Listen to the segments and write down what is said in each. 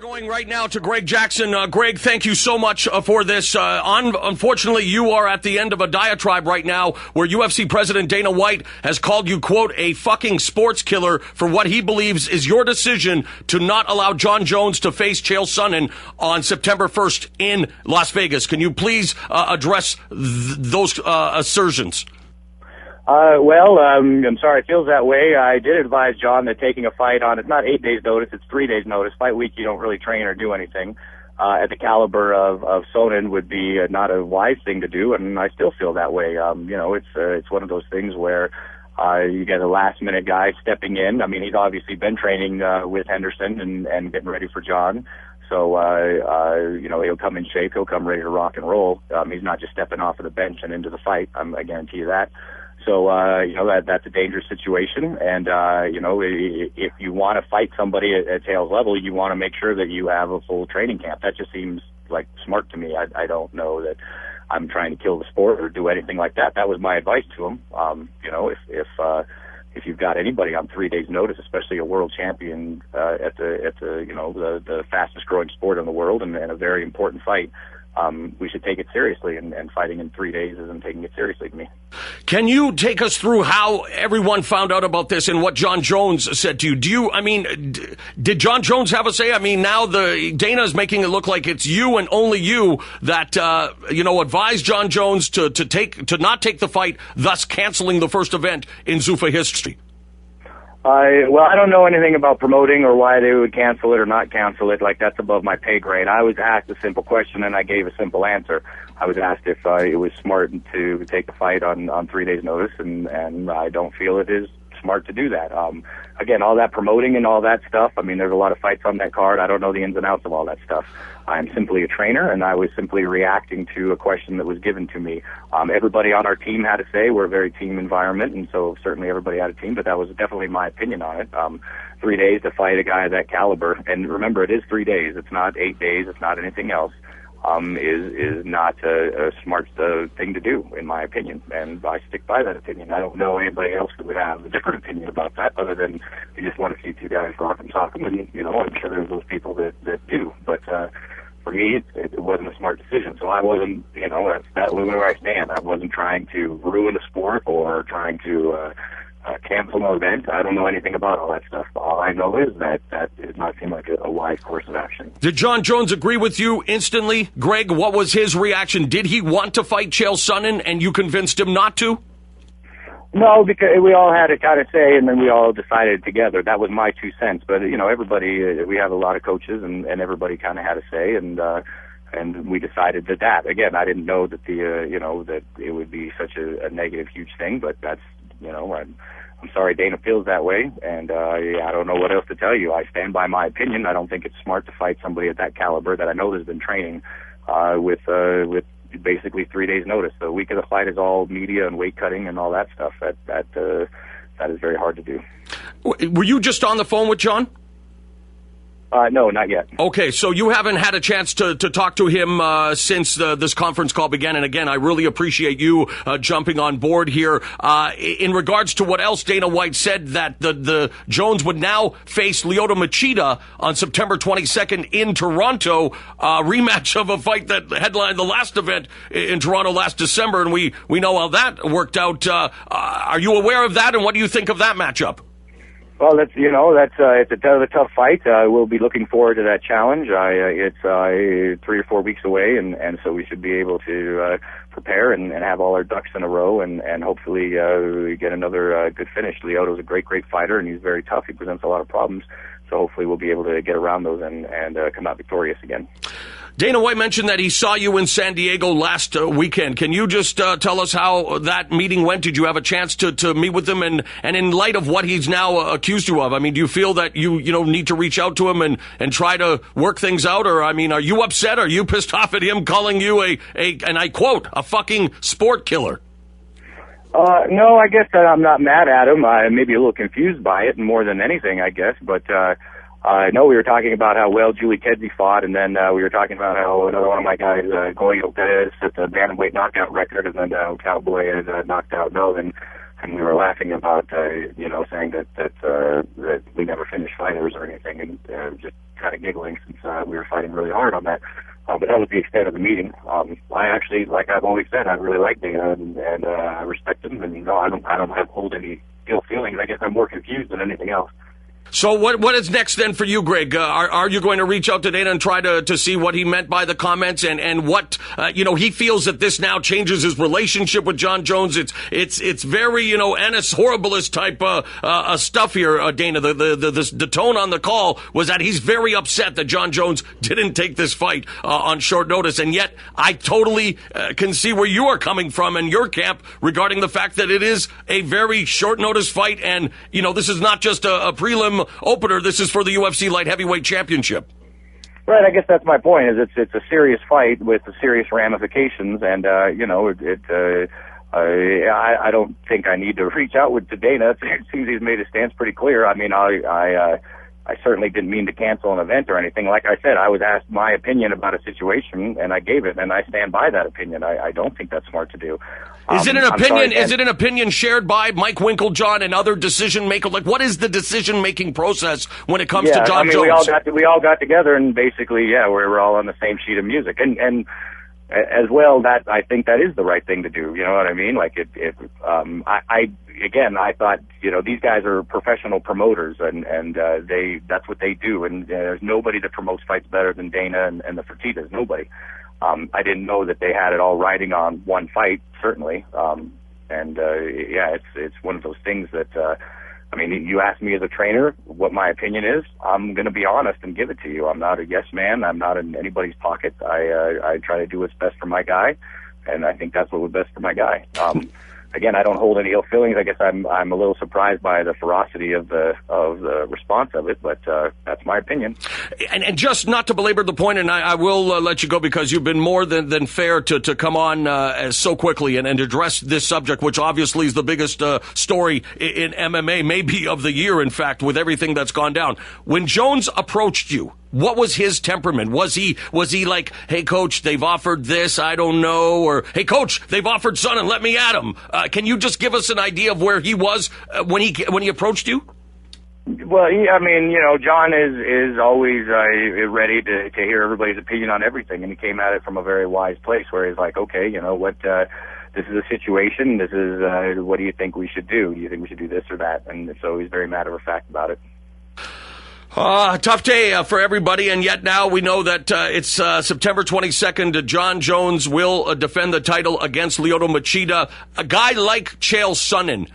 Going right now to Greg Jackson. Greg, thank you so much for this. Unfortunately, you are at the end of a diatribe right now where UFC President Dana White has called you, quote, a fucking sports killer for what he believes is your decision to not allow Jon Jones to face Chael Sonnen on September 1st in Las Vegas. Can you please address those assertions? I'm sorry it feels that way. I did advise John that taking a fight on, it's not 8 days notice, it's 3 days notice. Fight week, you don't really train or do anything. At the caliber of Sonnen would be not a wise thing to do, and I still feel that way. It's one of those things where you get a last minute guy stepping in. I mean, he's obviously been training with Henderson and getting ready for John. So, he'll come in shape, he'll come ready to rock and roll. He's not just stepping off of the bench and into the fight. I guarantee you that. So, that's a dangerous situation. And, if you want to fight somebody at Chael's level, you want to make sure that you have a full training camp. That just seems like smart to me. I don't know that I'm trying to kill the sport or do anything like that. That was my advice to him. If you've got anybody on 3 days notice, especially a world champion, at the fastest growing sport in the world and a very important fight, we should take it seriously, and fighting in 3 days isn't taking it seriously to me. Can you take us through how everyone found out about this and what Jon Jones said to you? Did Jon Jones have a say? I mean, now Dana is making it look like it's you and only you that, advised Jon Jones to not take the fight, thus canceling the first event in Zuffa history. I don't know anything about promoting or why they would cancel it or not cancel it. Like, that's above my pay grade. I was asked a simple question and I gave a simple answer. I was asked if it was smart to take the fight on 3 days notice, and I don't feel it is smart to do that. Again, all that promoting and all that stuff, I mean, there's a lot of fights on that card. I don't know the ins and outs of all that stuff. I'm simply a trainer, and I was simply reacting to a question that was given to me. Everybody on our team had a say. We're a very team environment, and so certainly everybody had a team, but that was definitely my opinion on it. 3 days to fight a guy of that caliber, and remember, it is 3 days. It's not 8 days. It's not anything else. Is not a smart thing to do, in my opinion, and I stick by that opinion. I don't know anybody else who would have a different opinion about that, other than you just want to see two guys rock and talk them, and I'm sure there's those people that do. But for me, it wasn't a smart decision. So I wasn't, that's where I stand. I wasn't trying to ruin the sport or trying to cancel an event. I don't know anything about all that stuff. All I know is that does not seem like a wise course of action. Did Jon Jones agree with you instantly? Greg, what was his reaction? Did he want to fight Chael Sonnen and you convinced him not to? No, because we all had a kind of say, and then we all decided together. That was my 2 cents. But, everybody, we have a lot of coaches, and everybody kind of had a say, and we decided that. Again, I didn't know that that it would be such a negative, huge thing, but that's, I'm sorry Dana feels that way, and I don't know what else to tell you. I stand by my opinion. I don't think it's smart to fight somebody at that caliber that I know has been training with basically 3 days notice. The week of the fight is all media and weight cutting and all that stuff. That is very hard to do. Were you just on the phone with Jon? No, not yet. Okay, so you haven't had a chance to talk to him since this conference call began. And again, I really appreciate you jumping on board here. In regards to what else Dana White said, that the Jones would now face Lyoto Machida on September 22nd in Toronto, rematch of a fight that headlined the last event in Toronto last December, and we know how that worked out. Are you aware of that, and what do you think of that matchup? Well, it's a tough fight. We'll be looking forward to that challenge. It's 3 or 4 weeks away, and so we should be able to prepare and have all our ducks in a row, and hopefully get another good finish. Lyoto's a great fighter, and he's very tough. He presents a lot of problems, so hopefully we'll be able to get around those and come out victorious again. Dana White mentioned that he saw you in San Diego last weekend. Can you just tell us how that meeting went? Did you have a chance to meet with him? And in light of what he's now accused you of, I mean, do you feel that you need to reach out to him and try to work things out? Or, I mean, are you upset? Are you pissed off at him calling you and I quote, a fucking sport killer? No, I guess that I'm not mad at him. I'm maybe a little confused by it more than anything, I guess. But no, we were talking about how well Julie Kedzie fought, and then we were talking about how another one of my guys, Goyo Perez, set the bantamweight knockout record, and then Cowboy had knocked out Melvin. and we were laughing about, saying that we never finished fighters or anything, and just kind of giggling since we were fighting really hard on that. But that was the extent of the meeting. I actually, like I've always said, I really like Dana, and I respect him, and I don't hold any ill feelings. I guess I'm more confused than anything else. So what is next then for you, Greg? Are you going to reach out to Dana and try to see what he meant by the comments and what, he feels that this now changes his relationship with Jon Jones. It's very, annus horribilis type, stuff here, Dana. The tone on the call was that he's very upset that Jon Jones didn't take this fight, on short notice. And yet I totally, can see where you are coming from in your camp regarding the fact that it is a very short notice fight. And, this is not just a prelim opener. This is for the UFC light heavyweight championship. Right. I guess that's my point. Is it's a serious fight with serious ramifications, and I don't think I need to reach out to Dana. It seems he's made his stance pretty clear. I mean, I certainly didn't mean to cancel an event or anything. Like I said, I was asked my opinion about a situation, and I gave it, and I stand by that opinion. I don't think that's smart to do. Is it an opinion? Is it an opinion shared by Mike Winklejohn and other decision makers? Like, what is the decision making process when it comes to Jon Jones? We all got together, and basically, we're all on the same sheet of music, and as well, that I think that is the right thing to do. You know what I mean? Like, I thought, these guys are professional promoters, and that's what they do, and there's nobody that promotes fights better than Dana and the Fertittas. Nobody. I didn't know that they had it all riding on one fight, certainly. It's one of those things that, you ask me as a trainer what my opinion is, I'm going to be honest and give it to you. I'm not a yes man. I'm not in anybody's pocket. I try to do what's best for my guy, and I think that's what was best for my guy. Again, I don't hold any ill feelings. I guess I'm a little surprised by the ferocity of the response of it, but that's my opinion. And just not to belabor the point, and I will let you go because you've been more than fair to come on so quickly and address this subject, which obviously is the biggest story in MMA, maybe of the year, in fact, with everything that's gone down. When Jones approached you, what was his temperament? Was he like, hey, coach, they've offered this, I don't know, or hey, coach, they've offered Sonnen, let me at him? Can you just give us an idea of where he was when he approached you? Well, Jon is always ready to hear everybody's opinion on everything, and he came at it from a very wise place where he's like, okay, this is a situation. This is what do you think we should do? Do you think we should do this or that? And so he's very matter of fact about it. Tough day for everybody, and yet now we know that it's September 22nd. Jon Jones will defend the title against Lyoto Machida. A guy like Chael Sonnen,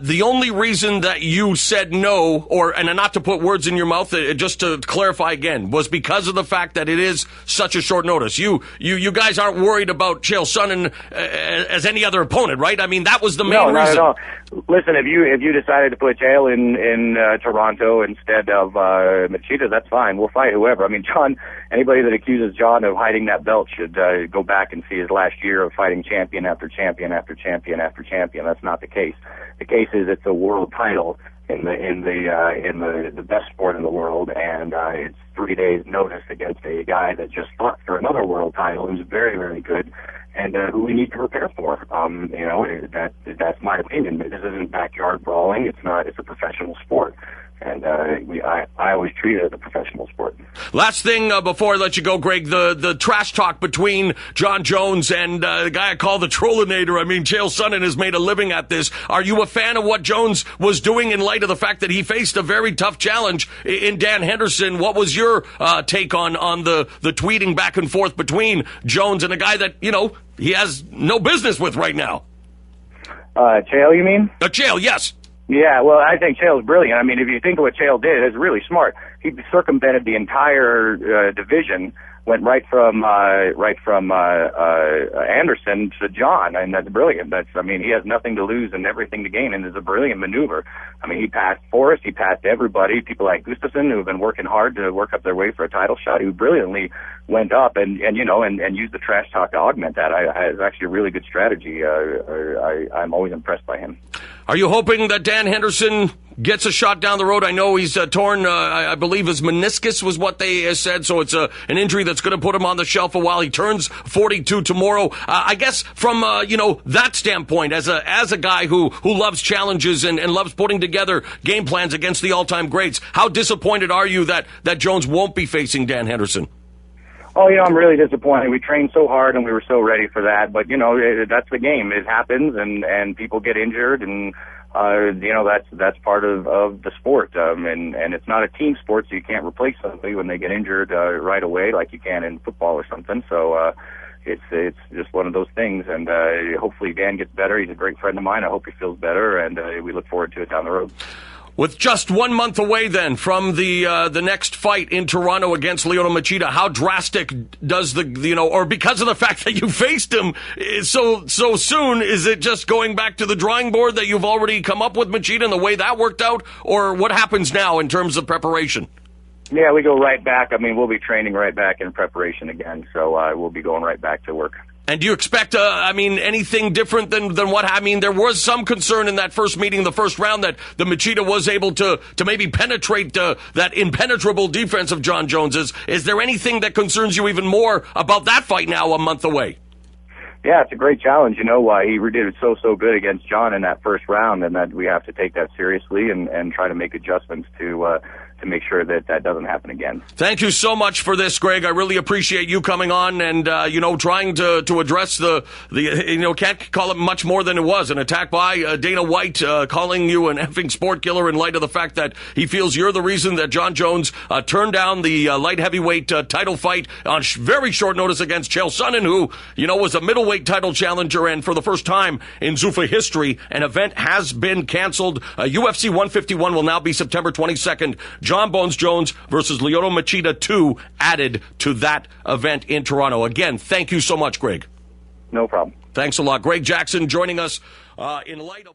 the only reason that you said no, and not to put words in your mouth, just to clarify again, was because of the fact that it is such a short notice. You guys aren't worried about Chael Sonnen as any other opponent, right? I mean, that was the main reason. No, not at all. Listen, if you decided to put Chael in Toronto instead of Machida, that's fine. We'll fight whoever. I mean, anybody that accuses Jon of hiding that belt should go back and see his last year of fighting champion after champion after champion after champion. That's not the case. The case is it's a world title in the best sport in the world, and it's 3 days notice against a guy that just fought for another world title who's very, very good, and who we need to prepare for. That's my opinion. This isn't backyard brawling. It's not. It's a professional sport. And I always treat it as a professional sport. Last thing before I let you go, Greg, the trash talk between Jon Jones and the guy I call the Trollinator. I mean, Chael Sonnen has made a living at this. Are you a fan of what Jones was doing in light of the fact that he faced a very tough challenge in Dan Henderson? What was your take on the tweeting back and forth between Jones and a guy that, he has no business with right now? Chael, you mean? Chael, yes. Yeah, well, I think Chael's brilliant. I mean, if you think of what Chael did, it's really smart. He circumvented the entire division, went right from Anderson to Jon, and that's brilliant. He has nothing to lose and everything to gain, and it's a brilliant maneuver. I mean, he passed Forrest, he passed everybody, people like Gustafsson who have been working hard to work up their way for a title shot, who brilliantly went up and used the trash talk to augment that. It's actually a really good strategy. I'm always impressed by him. Are you hoping that Dan Henderson gets a shot down the road? I know he's torn, I believe his meniscus was what they said, so it's an injury that's going to put him on the shelf a while. He turns 42 tomorrow. I guess from, that standpoint, as a guy who loves challenges and loves putting together game plans against the all-time greats, how disappointed are you that Jones won't be facing Dan Henderson? Oh, I'm really disappointed. We trained so hard and we were so ready for that, but that's the game. It happens, and people get injured, and that's part of the sport. And it's not a team sport, so you can't replace somebody when they get injured right away, like you can in football or something. So it's just one of those things. And hopefully Dan gets better. He's a great friend of mine. I hope he feels better, and we look forward to it down the road. With just 1 month away, then, from the next fight in Toronto against Lyoto Machida, how drastic does or because of the fact that you faced him so soon, is it just going back to the drawing board that you've already come up with Machida and the way that worked out, or what happens now in terms of preparation? Yeah, we go right back. We'll be training right back in preparation again, so we'll be going right back to work. And do you expect, anything different than what, there was some concern in that first meeting, the first round, that the Machida was able to maybe penetrate that impenetrable defense of Jon Jones. Is there anything that concerns you even more about that fight now a month away? Yeah, it's a great challenge. He did it so good against Jon in that first round, and that we have to take that seriously and try to make adjustments to make sure that doesn't happen again. Thank you so much for this, Greg. I really appreciate you coming on and, trying to address the can't call it much more than it was. An attack by Dana White, calling you an effing sport killer in light of the fact that he feels you're the reason that Jon Jones turned down the light heavyweight title fight on very short notice against Chael Sonnen, who, was a middleweight title challenger. And for the first time in Zuffa history, an event has been canceled. UFC 151 will now be September 22nd. Jon Bones Jones versus Lyoto Machida 2 added to that event in Toronto. Again, thank you so much, Greg. No problem. Thanks a lot. Greg Jackson joining us in light of...